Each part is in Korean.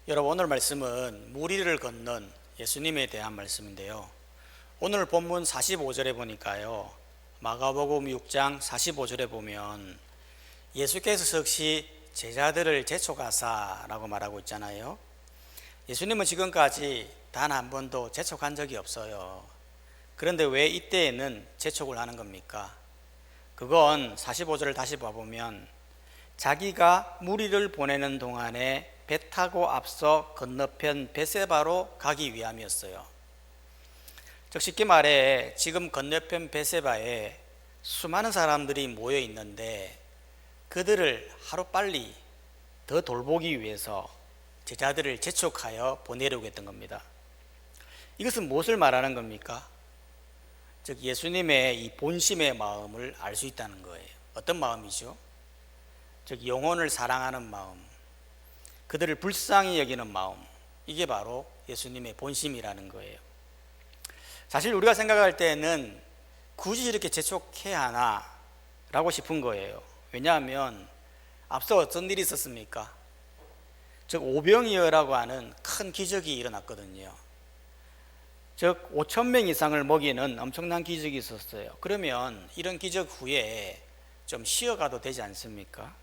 여러분, 오늘 말씀은 무리를 걷는 예수님에 대한 말씀인데요. 오늘 본문 45절에 보니까요, 마가복음 6장 45절에 보면 예수께서 즉시 제자들을 재촉하사라고 말하고 있잖아요. 예수님은 지금까지 단 한 번도 재촉한 적이 없어요. 그런데 왜 이때에는 재촉을 하는 겁니까? 그건 45절을 다시 봐보면 자기가 무리를 보내는 동안에 배 타고 앞서 건너편 베세바로 가기 위함이었어요. 즉 쉽게 말해 지금 건너편 베세바에 수많은 사람들이 모여 있는데 그들을 하루빨리 더 돌보기 위해서 제자들을 재촉하여 보내려고 했던 겁니다. 이것은 무엇을 말하는 겁니까? 즉 예수님의 이 본심의 마음을 알 수 있다는 거예요. 어떤 마음이죠? 즉 영혼을 사랑하는 마음, 그들을 불쌍히 여기는 마음, 이게 바로 예수님의 본심이라는 거예요. 사실 우리가 생각할 때는 굳이 이렇게 재촉해야 하나 라고 싶은 거예요. 왜냐하면 앞서 어떤 일이 있었습니까? 즉 오병이어라고 하는 큰 기적이 일어났거든요. 즉 5,000명 이상을 먹이는 엄청난 기적이 있었어요. 그러면 이런 기적 후에 좀 쉬어가도 되지 않습니까?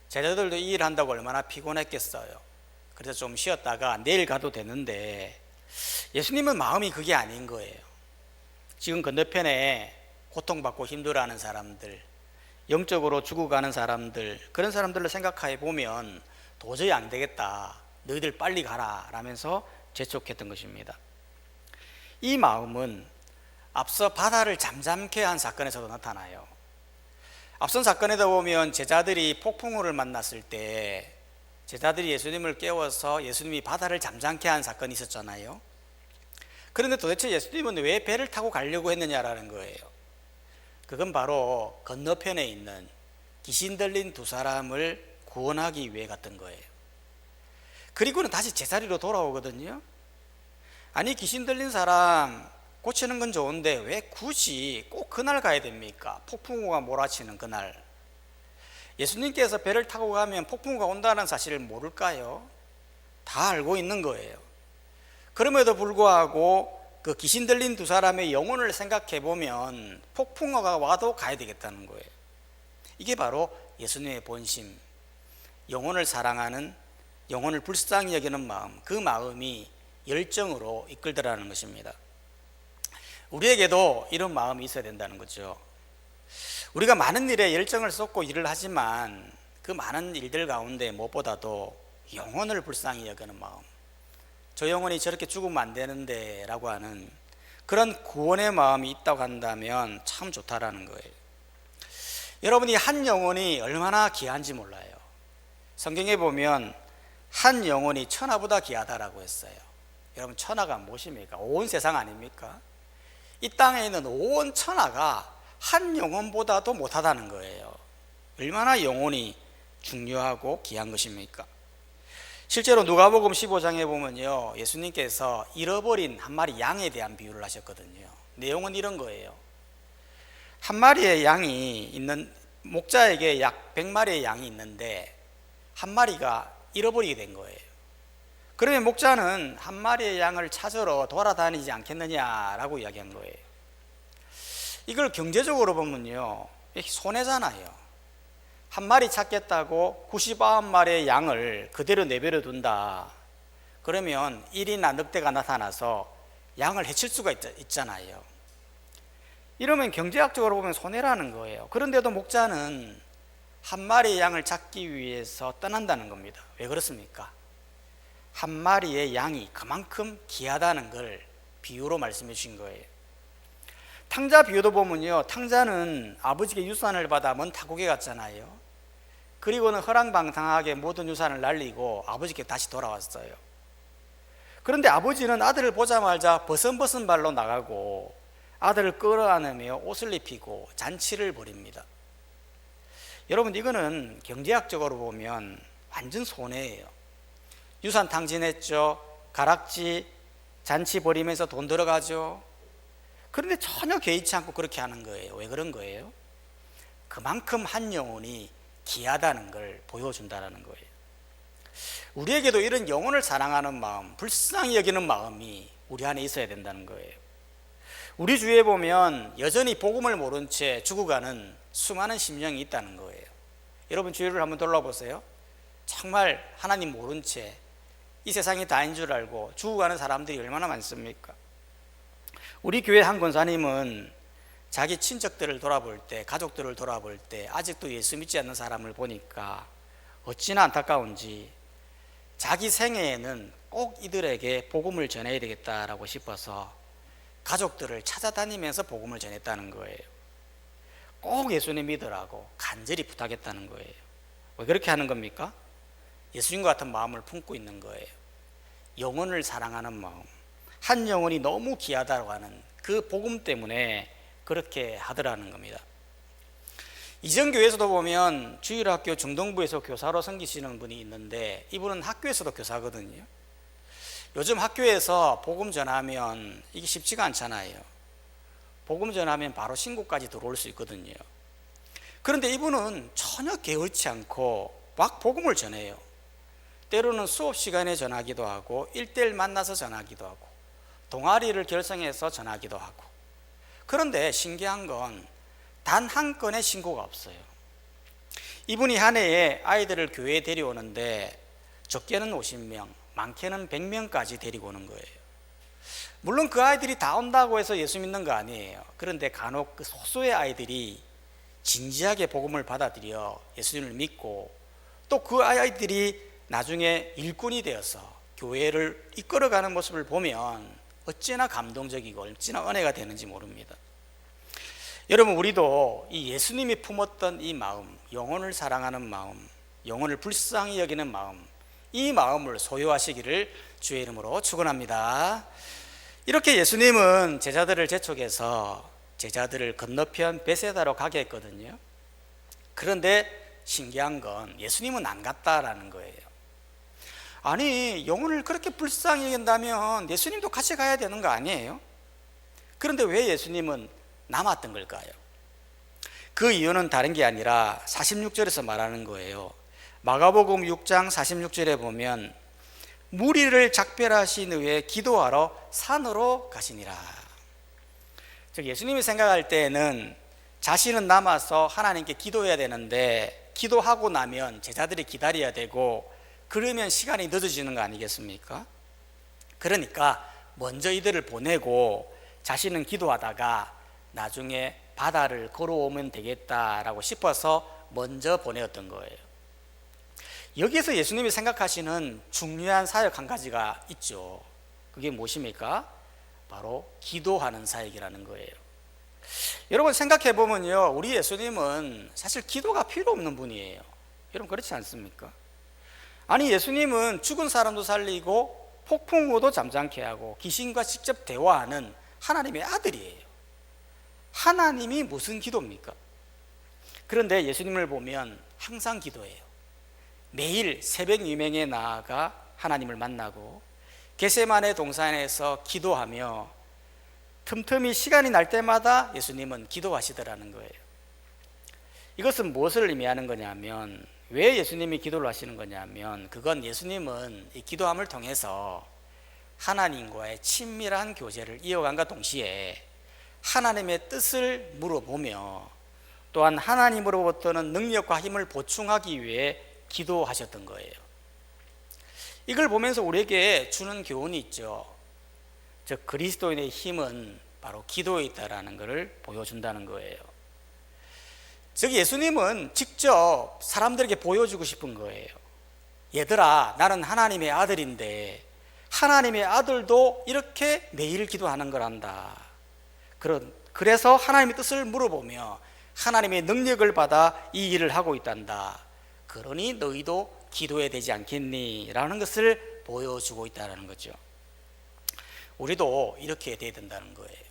제자들도 이 일 한다고 얼마나 피곤했겠어요. 그래서 좀 쉬었다가 내일 가도 되는데 예수님은 마음이 그게 아닌 거예요. 지금 건너편에 고통받고 힘들어하는 사람들, 영적으로 죽어가는 사람들, 그런 사람들을 생각해 보면 도저히 안 되겠다, 너희들 빨리 가라 라면서 재촉했던 것입니다. 이 마음은 앞서 바다를 잠잠케 한 사건에서도 나타나요. 앞선 사건에도 보면 제자들이 폭풍우를 만났을 때 제자들이 예수님을 깨워서 예수님이 바다를 잠잠케 한 사건이 있었잖아요. 그런데 도대체 예수님은 왜 배를 타고 가려고 했느냐라는 거예요. 그건 바로 건너편에 있는 귀신 들린 두 사람을 구원하기 위해 갔던 거예요. 그리고는 다시 제자리로 돌아오거든요. 아니, 귀신 들린 사람 고치는 건 좋은데 왜 굳이 꼭 그날 가야 됩니까? 폭풍우가 몰아치는 그날. 예수님께서 배를 타고 가면 폭풍우가 온다는 사실을 모를까요? 다 알고 있는 거예요. 그럼에도 불구하고 그 귀신 들린 두 사람의 영혼을 생각해 보면 폭풍우가 와도 가야 되겠다는 거예요. 이게 바로 예수님의 본심, 영혼을 사랑하는, 영혼을 불쌍히 여기는 마음, 그 마음이 열정으로 이끌더라는 것입니다. 우리에게도 이런 마음이 있어야 된다는 거죠. 우리가 많은 일에 열정을 쏟고 일을 하지만 그 많은 일들 가운데 무엇보다도 영혼을 불쌍히 여기는 마음, 저 영혼이 저렇게 죽으면 안 되는데 라고 하는 그런 구원의 마음이 있다고 한다면 참 좋다라는 거예요. 여러분이 한 영혼이 얼마나 귀한지 몰라요. 성경에 보면 한 영혼이 천하보다 귀하다라고 했어요. 여러분, 천하가 무엇입니까? 온 세상 아닙니까? 이 땅에 있는 온 천하가 한 영혼보다도 못하다는 거예요. 얼마나 영혼이 중요하고 귀한 것입니까? 실제로 누가복음 15장에 보면요, 예수님께서 잃어버린 한 마리 양에 대한 비유를 하셨거든요. 내용은 이런 거예요. 한 마리의 양이 있는, 목자에게 약 100마리의 양이 있는데 한 마리가 잃어버리게 된 거예요. 그러면 목자는 한 마리의 양을 찾으러 돌아다니지 않겠느냐라고 이야기한 거예요. 이걸 경제적으로 보면요, 손해잖아요. 한 마리 찾겠다고 99마리의 양을 그대로 내버려 둔다. 그러면 1이나 늑대가 나타나서 양을 해칠 수가 있잖아요. 이러면 경제학적으로 보면 손해라는 거예요. 그런데도 목자는 한 마리의 양을 찾기 위해서 떠난다는 겁니다. 왜 그렇습니까? 한 마리의 양이 그만큼 귀하다는 걸 비유로 말씀해 주신 거예요. 탕자 비유도 보면요, 탕자는 아버지께 유산을 받아 먼 타국에 갔잖아요. 그리고는 허랑방탕하게 모든 유산을 날리고 아버지께 다시 돌아왔어요. 그런데 아버지는 아들을 보자마자 버선버선 발로 나가고 아들을 끌어안으며 옷을 입히고 잔치를 벌입니다. 여러분, 이거는 경제학적으로 보면 완전 손해예요. 유산 탕진했죠. 가락지 잔치 벌이면서 돈 들어가죠. 그런데 전혀 개의치 않고 그렇게 하는 거예요. 왜 그런 거예요? 그만큼 한 영혼이 귀하다는 걸 보여준다는 거예요. 우리에게도 이런 영혼을 사랑하는 마음, 불쌍히 여기는 마음이 우리 안에 있어야 된다는 거예요. 우리 주위에 보면 여전히 복음을 모른 채 죽어가는 수많은 심령이 있다는 거예요. 여러분 주위를 한번 돌아보세요. 정말 하나님 모른 채 이 세상이 다인 줄 알고 죽어가는 사람들이 얼마나 많습니까? 우리 교회 한 권사님은 자기 친척들을 돌아볼 때, 가족들을 돌아볼 때 아직도 예수 믿지 않는 사람을 보니까 어찌나 안타까운지 자기 생애에는 꼭 이들에게 복음을 전해야 되겠다라고 싶어서 가족들을 찾아다니면서 복음을 전했다는 거예요. 꼭 예수님 믿으라고 간절히 부탁했다는 거예요. 왜 그렇게 하는 겁니까? 예수님과 같은 마음을 품고 있는 거예요. 영혼을 사랑하는 마음, 한 영혼이 너무 귀하다고 하는 그 복음 때문에 그렇게 하더라는 겁니다. 이전 교회에서도 보면 주일학교 중동부에서 교사로 섬기시는 분이 있는데 이분은 학교에서도 교사거든요. 요즘 학교에서 복음 전하면 이게 쉽지가 않잖아요. 복음 전하면 바로 신고까지 들어올 수 있거든요. 그런데 이분은 전혀 게으르지 않고 막 복음을 전해요. 때로는 수업 시간에 전하기도 하고 1대1 만나서 전하기도 하고 동아리를 결성해서 전하기도 하고. 그런데 신기한 건 단 한 건의 신고가 없어요. 이분이 한 해에 아이들을 교회에 데려오는데 적게는 50명, 많게는 100명까지 데리고 오는 거예요. 물론 그 아이들이 다 온다고 해서 예수 믿는 거 아니에요. 그런데 간혹 그 소수의 아이들이 진지하게 복음을 받아들여 예수님을 믿고 또 그 아이들이 나중에 일꾼이 되어서 교회를 이끌어가는 모습을 보면 어찌나 감동적이고 어찌나 은혜가 되는지 모릅니다. 여러분 우리도 이 예수님이 품었던 이 마음, 영혼을 사랑하는 마음, 영혼을 불쌍히 여기는 마음, 이 마음을 소유하시기를 주의 이름으로 축원합니다. 이렇게 예수님은 제자들을 재촉해서 제자들을 건너편 베세다로 가게 했거든요. 그런데 신기한 건 예수님은 안 갔다라는 거예요. 아니 영혼을 그렇게 불쌍히 여긴다면 예수님도 같이 가야 되는 거 아니에요? 그런데 왜 예수님은 남았던 걸까요? 그 이유는 다른 게 아니라 46절에서 말하는 거예요. 마가복음 6장 46절에 보면 무리를 작별하신 후에 기도하러 산으로 가시니라. 즉 예수님이 생각할 때에는 자신은 남아서 하나님께 기도해야 되는데 기도하고 나면 제자들이 기다려야 되고 그러면 시간이 늦어지는 거 아니겠습니까? 그러니까 먼저 이들을 보내고 자신은 기도하다가 나중에 바다를 걸어오면 되겠다라고 싶어서 먼저 보내었던 거예요. 여기에서 예수님이 생각하시는 중요한 사역 한 가지가 있죠. 그게 무엇입니까? 바로 기도하는 사역이라는 거예요. 여러분 생각해 보면요, 우리 예수님은 사실 기도가 필요 없는 분이에요. 여러분 그렇지 않습니까? 아니 예수님은 죽은 사람도 살리고 폭풍우도 잠잠케 하고 귀신과 직접 대화하는 하나님의 아들이에요. 하나님이 무슨 기도입니까? 그런데 예수님을 보면 항상 기도해요. 매일 새벽 유명에 나아가 하나님을 만나고 겟세마네 동산에서 기도하며 틈틈이 시간이 날 때마다 예수님은 기도하시더라는 거예요. 이것은 무엇을 의미하는 거냐면, 왜 예수님이 기도를 하시는 거냐면, 그건 예수님은 이 기도함을 통해서 하나님과의 친밀한 교제를 이어간과 동시에 하나님의 뜻을 물어보며 또한 하나님으로부터는 능력과 힘을 보충하기 위해 기도하셨던 거예요. 이걸 보면서 우리에게 주는 교훈이 있죠. 즉 그리스도인의 힘은 바로 기도에 있다라는 것을 보여준다는 거예요. 즉 예수님은 직접 사람들에게 보여주고 싶은 거예요. 얘들아, 나는 하나님의 아들인데 하나님의 아들도 이렇게 매일 기도하는 거란다. 그래서 하나님의 뜻을 물어보며 하나님의 능력을 받아 이 일을 하고 있단다. 그러니 너희도 기도해야 되지 않겠니? 라는 것을 보여주고 있다는 거죠. 우리도 이렇게 돼야 된다는 거예요.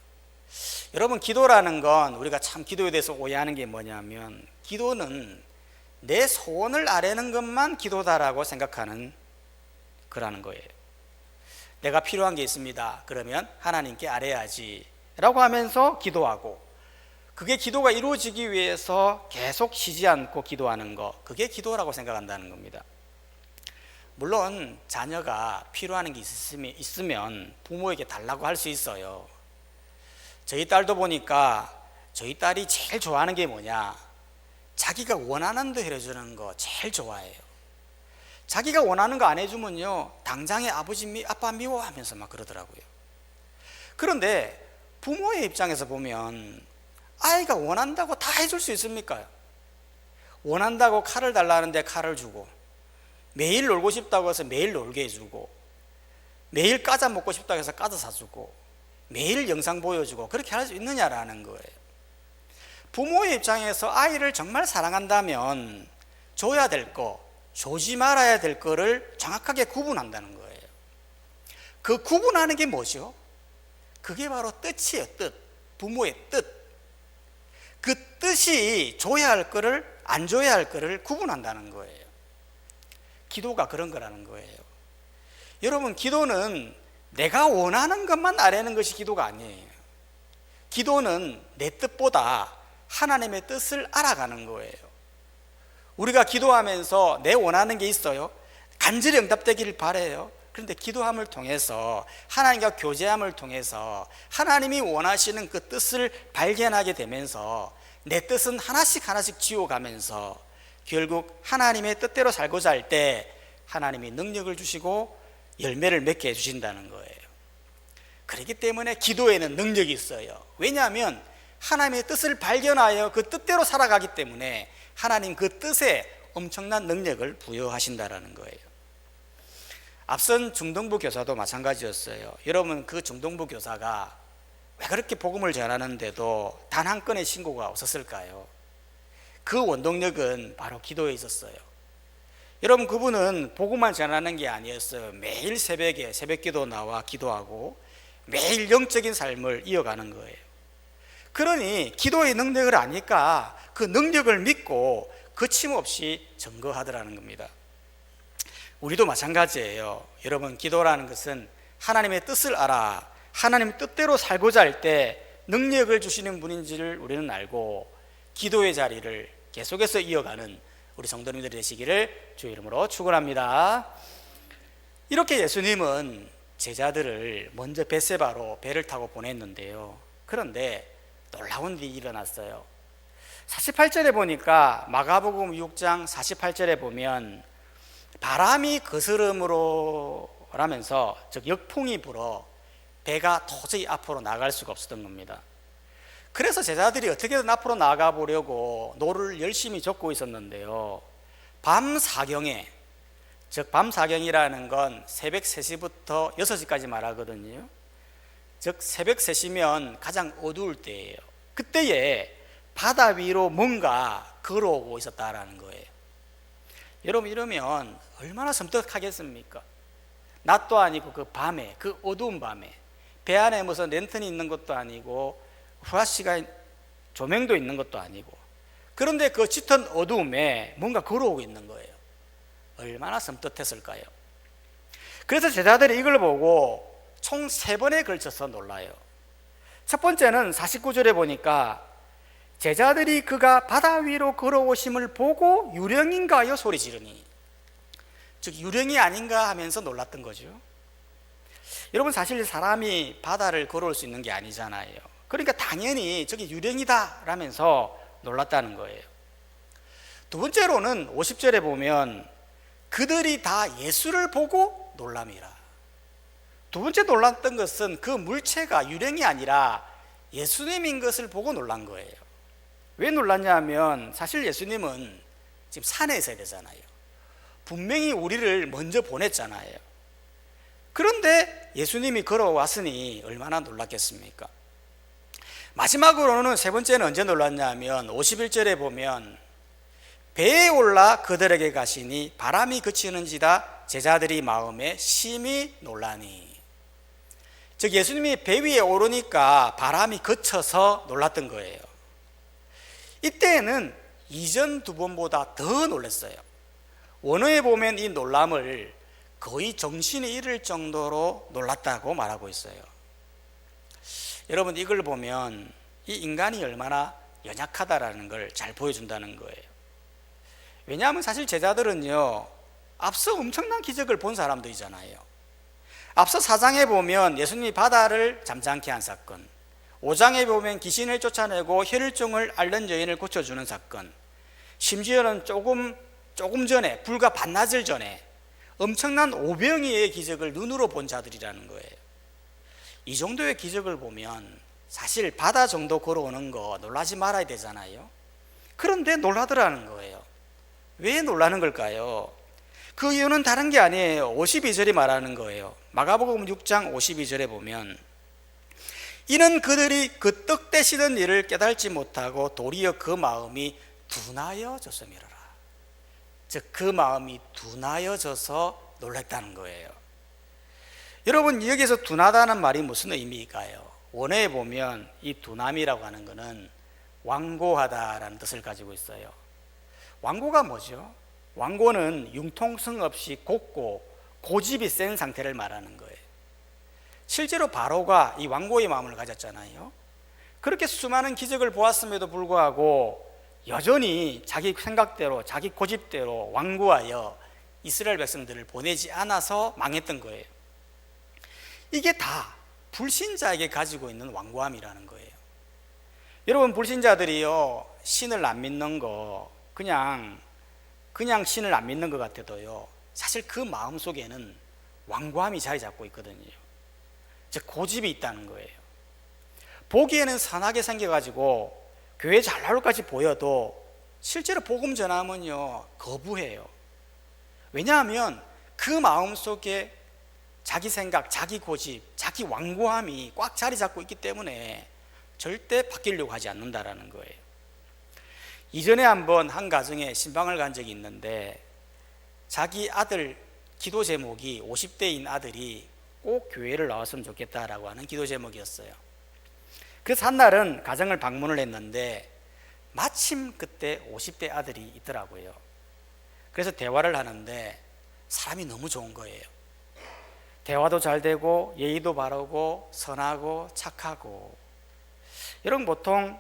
여러분 기도라는 건 우리가 참 기도에 대해서 오해하는 게 뭐냐면, 기도는 내 소원을 아뢰는 것만 기도다라고 생각하는 거라는 거예요. 내가 필요한 게 있습니다. 그러면 하나님께 아뢰야지 라고 하면서 기도하고, 그게 기도가 이루어지기 위해서 계속 쉬지 않고 기도하는 거, 그게 기도라고 생각한다는 겁니다. 물론 자녀가 필요한 게 있으면 부모에게 달라고 할 수 있어요. 저희 딸도 보니까 저희 딸이 제일 좋아하는 게 뭐냐, 자기가 원하는 대로 해주는 거 제일 좋아해요. 자기가 원하는 거 안 해주면요, 당장에 아빠 미워하면서 막 그러더라고요. 그런데 부모의 입장에서 보면 아이가 원한다고 다 해줄 수 있습니까? 원한다고 칼을 달라는데 칼을 주고, 매일 놀고 싶다고 해서 매일 놀게 해주고, 매일 과자 먹고 싶다고 해서 과자 사주고, 매일 영상 보여주고, 그렇게 할 수 있느냐라는 거예요. 부모의 입장에서 아이를 정말 사랑한다면 줘야 될 거, 주지 말아야 될 거를 정확하게 구분한다는 거예요. 그 구분하는 게 뭐죠? 그게 바로 뜻이에요. 뜻. 부모의 뜻. 그 뜻이 줘야 할 거를 안 줘야 할 거를 구분한다는 거예요. 기도가 그런 거라는 거예요. 여러분, 기도는 내가 원하는 것만 아뢰는 것이 기도가 아니에요. 기도는 내 뜻보다 하나님의 뜻을 알아가는 거예요. 우리가 기도하면서 내 원하는 게 있어요. 간절히 응답되기를 바라요. 그런데 기도함을 통해서, 하나님과 교제함을 통해서 하나님이 원하시는 그 뜻을 발견하게 되면서 내 뜻은 하나씩 하나씩 지워가면서 결국 하나님의 뜻대로 살고자 할 때 하나님이 능력을 주시고 열매를 맺게 해주신다는 거예요. 그렇기 때문에 기도에는 능력이 있어요. 왜냐하면 하나님의 뜻을 발견하여 그 뜻대로 살아가기 때문에 하나님 그 뜻에 엄청난 능력을 부여하신다는 거예요. 앞선 중동부 교사도 마찬가지였어요. 여러분, 그 중동부 교사가 왜 그렇게 복음을 전하는데도 단 한 건의 신고가 없었을까요? 그 원동력은 바로 기도에 있었어요. 여러분, 그분은 복음만 전하는 게 아니었어요. 매일 새벽에 새벽기도 나와 기도하고 매일 영적인 삶을 이어가는 거예요. 그러니 기도의 능력을 아니까 그 능력을 믿고 거침없이 증거하더라는 겁니다. 우리도 마찬가지예요. 여러분, 기도라는 것은 하나님의 뜻을 알아 하나님 뜻대로 살고자 할 때 능력을 주시는 분인지를 우리는 알고 기도의 자리를 계속해서 이어가는 우리 성도님들이 되시기를 주의 이름으로 축원합니다. 이렇게 예수님은 제자들을 먼저 벳세바로 배를 타고 보냈는데요. 그런데 놀라운 일이 일어났어요. 48절에 보니까, 마가복음 6장 48절에 보면 바람이 거스름으로 라면서, 즉 역풍이 불어 배가 도저히 앞으로 나갈 수가 없었던 겁니다. 그래서 제자들이 어떻게든 앞으로 나가 보려고 노를 열심히 젓고 있었는데요, 밤 사경에, 즉 밤 사경이라는 건 새벽 3시부터 6시까지 말하거든요. 즉 새벽 3시면 가장 어두울 때예요. 그때에 바다 위로 뭔가 걸어오고 있었다라는 거예요. 여러분, 이러면 얼마나 섬뜩하겠습니까? 낮도 아니고 그 밤에, 그 어두운 밤에 배 안에 무슨 랜턴이 있는 것도 아니고 후라시가 조명도 있는 것도 아니고, 그런데 그 짙은 어두움에 뭔가 걸어오고 있는 거예요. 얼마나 섬뜩했을까요? 그래서 제자들이 이걸 보고 총 3번에 걸쳐서 놀라요. 첫 번째는 49절에 보니까 제자들이 그가 바다 위로 걸어오심을 보고 유령인가요? 소리 지르니, 즉 유령이 아닌가 하면서 놀랐던 거죠. 여러분, 사실 사람이 바다를 걸어올 수 있는 게 아니잖아요. 그러니까 당연히 저게 유령이다 라면서 놀랐다는 거예요. 두 번째로는 50절에 보면 그들이 다 예수를 보고 놀람이라. 두 번째 놀랐던 것은 그 물체가 유령이 아니라 예수님인 것을 보고 놀란 거예요. 왜 놀랐냐 하면, 사실 예수님은 지금 산에 있어야 되잖아요. 분명히 우리를 먼저 보냈잖아요. 그런데 예수님이 걸어왔으니 얼마나 놀랐겠습니까? 마지막으로는 세 번째는 언제 놀랐냐 하면 51절에 보면 배에 올라 그들에게 가시니 바람이 그치는지라 제자들이 마음에 심히 놀라니. 즉 예수님이 배 위에 오르니까 바람이 그쳐서 놀랐던 거예요. 이때에는 이전 2번보다 더 놀랐어요. 원어에 보면 이 놀람을 거의 정신이 잃을 정도로 놀랐다고 말하고 있어요. 여러분, 이걸 보면 이 인간이 얼마나 연약하다라는 걸 잘 보여준다는 거예요. 왜냐하면 사실 제자들은요, 앞서 엄청난 기적을 본 사람들이잖아요. 앞서 4장에 보면 예수님이 바다를 잠잠케 한 사건, 5장에 보면 귀신을 쫓아내고 혈증을 앓는 여인을 고쳐주는 사건, 심지어는 조금 전에, 불과 반나절 전에 엄청난 오병이의 기적을 눈으로 본 자들이라는 거예요. 이 정도의 기적을 보면 사실 바다 정도 걸어오는 거 놀라지 말아야 되잖아요. 그런데 놀라더라는 거예요. 왜 놀라는 걸까요? 그 이유는 다른 게 아니에요. 52절이 말하는 거예요. 마가복음 6장 52절에 보면, 이는 그들이 그 떡 떼시는 일을 깨달지 못하고 도리어 그 마음이 둔하여졌음이라. 즉 그 마음이 둔하여져서 놀랐다는 거예요. 여러분, 여기서 둔하다는 말이 무슨 의미일까요? 원어에 보면 이 둔함이라고 하는 것은 완고하다라는 뜻을 가지고 있어요. 완고가 뭐죠? 완고는 융통성 없이 곱고 고집이 센 상태를 말하는 거예요. 실제로 바로가 이 완고의 마음을 가졌잖아요. 그렇게 수많은 기적을 보았음에도 불구하고 여전히 자기 생각대로, 자기 고집대로 완고하여 이스라엘 백성들을 보내지 않아서 망했던 거예요. 이게 다 불신자에게 가지고 있는 완고함이라는 거예요. 여러분, 불신자들이요, 신을 안 믿는 거, 그냥 신을 안 믿는 것 같아도요, 사실 그 마음 속에는 완고함이 자리 잡고 있거든요. 즉 고집이 있다는 거예요. 보기에는 선하게 생겨가지고 교회 잘 나올 것까지 보여도 실제로 복음 전하면요, 거부해요. 왜냐하면 그 마음 속에 자기 생각, 자기 고집, 자기 완고함이 꽉 자리 잡고 있기 때문에 절대 바뀌려고 하지 않는다라는 거예요. 이전에 한번 한 가정에 신방을 간 적이 있는데, 자기 아들 기도 제목이 50대인 아들이 꼭 교회를 나왔으면 좋겠다라고 하는 기도 제목이었어요. 그래서 한 날은 가정을 방문을 했는데 마침 그때 50대 아들이 있더라고요. 그래서 대화를 하는데 사람이 너무 좋은 거예요. 대화도 잘 되고 예의도 바르고 선하고 착하고. 여러분, 보통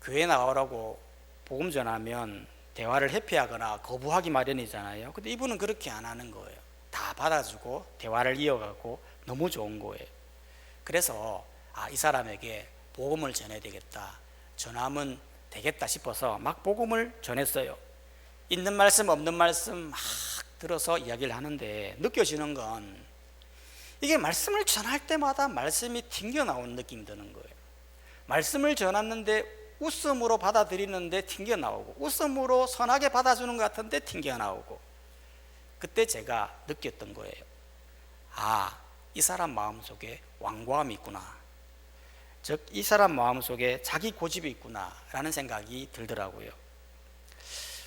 교회 나오라고 복음 전하면 대화를 회피하거나 거부하기 마련이잖아요. 근데 이분은 그렇게 안 하는 거예요. 다 받아주고 대화를 이어가고 너무 좋은 거예요. 그래서 이 사람에게 복음을 전해야 되겠다, 전하면 되겠다 싶어서 막 복음을 전했어요. 있는 말씀 없는 말씀 막 들어서 이야기를 하는데 느껴지는 건, 이게 말씀을 전할 때마다 말씀이 튕겨 나오는 느낌이 드는 거예요. 말씀을 전했는데 웃음으로 받아들이는데 튕겨 나오고, 웃음으로 선하게 받아주는 것 같은데 튕겨 나오고. 그때 제가 느꼈던 거예요. 이 사람 마음속에 완고함이 있구나, 즉 이 사람 마음속에 자기 고집이 있구나 라는 생각이 들더라고요.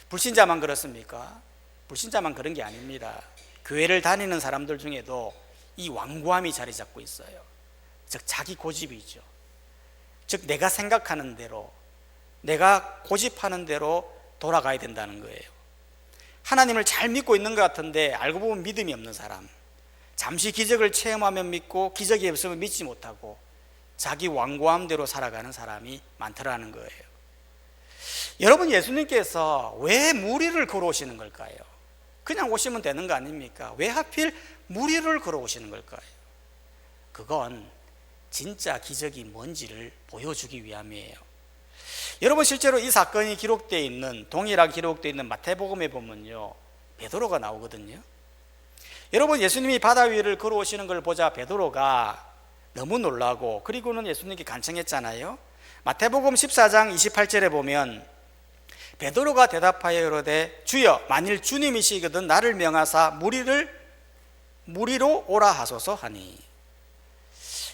불신자만 그렇습니까? 불신자만 그런 게 아닙니다. 교회를 다니는 사람들 중에도 이 완고함이 자리 잡고 있어요. 즉 자기 고집이 있죠. 즉 내가 생각하는 대로, 내가 고집하는 대로 돌아가야 된다는 거예요. 하나님을 잘 믿고 있는 것 같은데 알고 보면 믿음이 없는 사람, 잠시 기적을 체험하면 믿고 기적이 없으면 믿지 못하고 자기 완고함대로 살아가는 사람이 많더라는 거예요. 여러분, 예수님께서 왜 무리를 걸어오시는 걸까요? 그냥 오시면 되는 거 아닙니까? 왜 하필 무리를 걸어오시는 걸까요? 그건 진짜 기적이 뭔지를 보여주기 위함이에요. 여러분, 실제로 이 사건이 기록되어 있는, 동일하게 기록되어 있는 마태복음에 보면요, 베드로가 나오거든요. 여러분, 예수님이 바다 위를 걸어오시는 걸 보자 베드로가 너무 놀라고, 그리고는 예수님께 간청했잖아요. 마태복음 14장 28절에 보면 베드로가 대답하여 이르되 주여, 만일 주님이시거든 나를 명하사 무리로 오라 하소서 하니.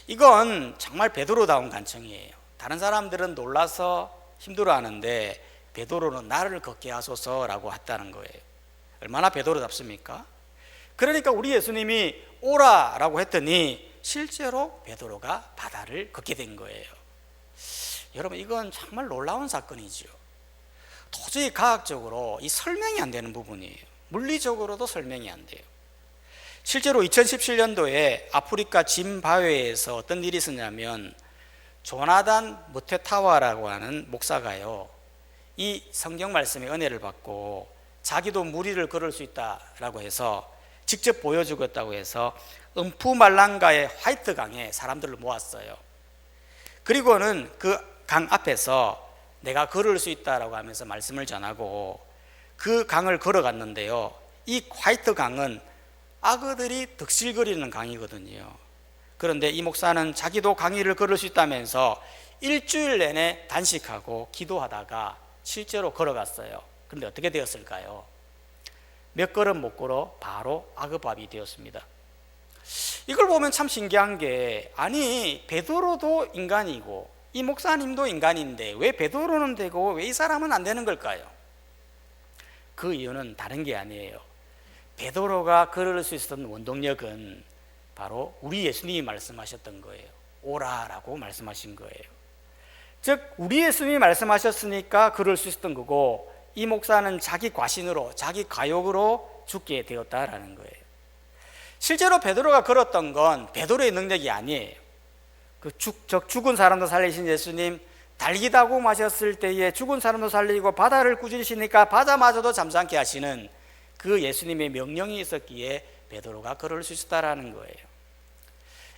이건 정말 베드로다운 간청이에요. 다른 사람들은 놀라서 힘들어하는데 베드로는 나를 걷게 하소서라고 했다는 거예요. 얼마나 베드로답습니까? 그러니까 우리 예수님이 오라라고 했더니 실제로 베드로가 바다를 걷게 된 거예요. 여러분, 이건 정말 놀라운 사건이죠. 도저히 과학적으로 이 설명이 안 되는 부분이에요. 물리적으로도 설명이 안 돼요. 실제로 2017년도에 아프리카 짐바브웨에서 어떤 일이 있었냐면, 조나단 머테타와라고 하는 목사가요, 이 성경 말씀의 은혜를 받고 자기도 무리를 걸을 수 있다라고 해서 직접 보여주겠다고 해서 음푸말랑가의 화이트 강에 사람들을 모았어요. 그리고는 그 강 앞에서 내가 걸을 수 있다라고 하면서 말씀을 전하고 그 강을 걸어갔는데요, 이 화이트 강은 악어들이 득실거리는 강이거든요. 그런데 이 목사는 자기도 강의를 걸을 수 있다면서 일주일 내내 단식하고 기도하다가 실제로 걸어갔어요. 그런데 어떻게 되었을까요? 몇 걸음 못 걸어 바로 악어밥이 되었습니다. 이걸 보면 참 신기한 게, 아니 베드로도 인간이고 이 목사님도 인간인데 왜 베드로는 되고 왜 이 사람은 안 되는 걸까요? 그 이유는 다른 게 아니에요. 베드로가 걸을 수 있었던 원동력은 바로 우리 예수님이 말씀하셨던 거예요. 오라라고 말씀하신 거예요. 즉 우리 예수님이 말씀하셨으니까 걸을 수 있었던 거고, 이 목사는 자기 과신으로 자기 과욕으로 죽게 되었다라는 거예요. 실제로 베드로가 걸었던 건 베드로의 능력이 아니에요. 그 죽은 사람도 살리신 예수님, 달기다고 마셨을 때에 죽은 사람도 살리고 바다를 꾸짖으시니까 바다마저도 잠잠케 하시는 그 예수님의 명령이 있었기에 베드로가 걸을 수 있었다라는 거예요.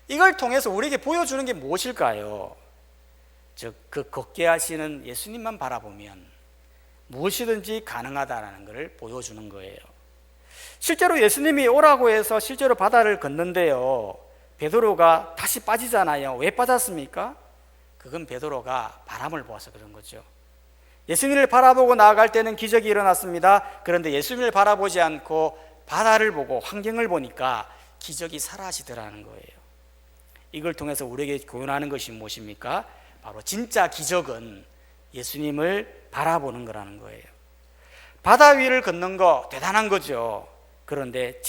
이걸 통해서 우리에게 보여주는 게 무엇일까요? 즉 그 걷게 하시는 예수님만 바라보면 무엇이든지 가능하다라는 것을 보여주는 거예요. 실제로 예수님이 오라고 해서 실제로 바다를 걷는데요, 베드로가 다시 빠지잖아요. 왜 빠졌습니까? 그건 베드로가 바람을 보아서 그런 거죠. 예수님을 바라보고 나아갈 때는 기적이 일어났습니다. 그런데 예수님을 바라보지 않고 바다를 보고 환경을 보니까 기적이 사라지더라는 거예요. 이걸 통해서 우리에게 교훈하는 것이 무엇입니까? 바로 진짜 기적은 예수님을 바라보는 거라는 거예요. 바다 위를 걷는 거 대단한 거죠. 그런데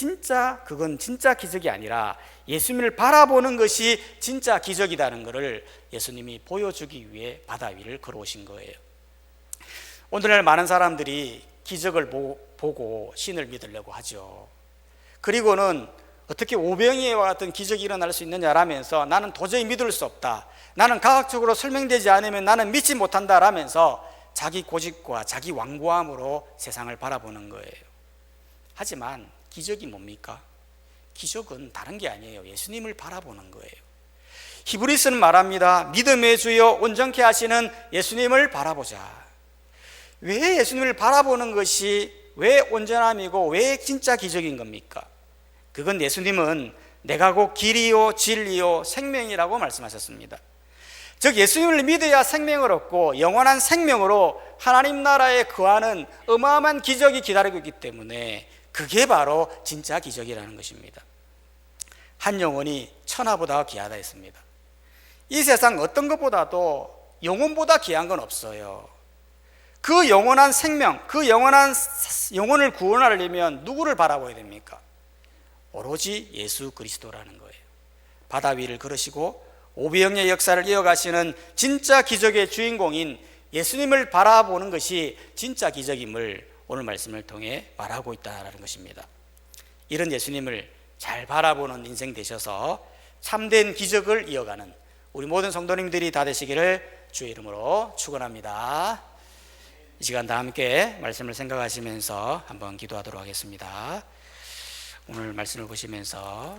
그건 진짜 기적이 아니라 예수님을 바라보는 것이 진짜 기적이라는 것을 예수님이 보여주기 위해 바다 위를 걸어오신 거예요. 오늘날 많은 사람들이 기적을 보고 신을 믿으려고 하죠. 그리고는 어떻게 오병이와 같은 기적이 일어날 수 있느냐라면서 나는 도저히 믿을 수 없다, 나는 과학적으로 설명되지 않으면 나는 믿지 못한다라면서 자기 고집과 자기 완고함으로 세상을 바라보는 거예요. 하지만 기적이 뭡니까? 기적은 다른 게 아니에요. 예수님을 바라보는 거예요. 히브리서는 말합니다. 믿음의 주여 온전케 하시는 예수님을 바라보자. 왜 예수님을 바라보는 것이 왜 온전함이고 왜 진짜 기적인 겁니까? 그건 예수님은 내가 곧 길이요 진리요 생명이라고 말씀하셨습니다. 즉 예수님을 믿어야 생명을 얻고 영원한 생명으로 하나님 나라에 거하는 어마어마한 기적이 기다리고 있기 때문에 그게 바로 진짜 기적이라는 것입니다. 한 영혼이 천하보다 귀하다 했습니다. 이 세상 어떤 것보다도 영혼보다 귀한 건 없어요. 그 영원한 생명, 그 영원한 영혼을 구원하려면 누구를 바라봐야 됩니까? 오로지 예수 그리스도라는 거예요. 바다 위를 걸으시고 오병의 역사를 이어가시는 진짜 기적의 주인공인 예수님을 바라보는 것이 진짜 기적임을 오늘 말씀을 통해 말하고 있다는 것입니다. 이런 예수님을 잘 바라보는 인생 되셔서 참된 기적을 이어가는 우리 모든 성도님들이 다 되시기를 주의 이름으로 축원합니다. 이 시간 다 함께 말씀을 생각하시면서 한번 기도하도록 하겠습니다. 오늘 말씀을 보시면서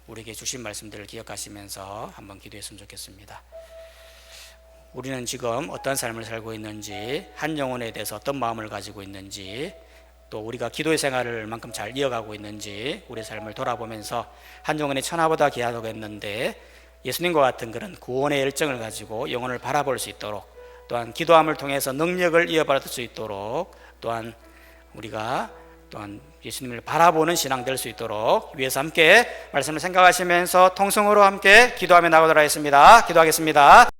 우리에게 주신 말씀들을 기억하시면서 한번 기도했으면 좋겠습니다. 우리는 지금 어떤 삶을 살고 있는지, 한 영혼에 대해서 어떤 마음을 가지고 있는지, 또 우리가 기도의 생활을 얼만큼 잘 이어가고 있는지 우리의 삶을 돌아보면서 한 영혼이 천하보다 귀하다고 했는데 예수님과 같은 그런 구원의 열정을 가지고 영혼을 바라볼 수 있도록, 또한 기도함을 통해서 능력을 이어받을 수 있도록, 또한 우리가 예수님을 바라보는 신앙 될 수 있도록 위해서 함께 말씀을 생각하시면서 통성으로 함께 기도하며 나가도록 하겠습니다. 기도하겠습니다.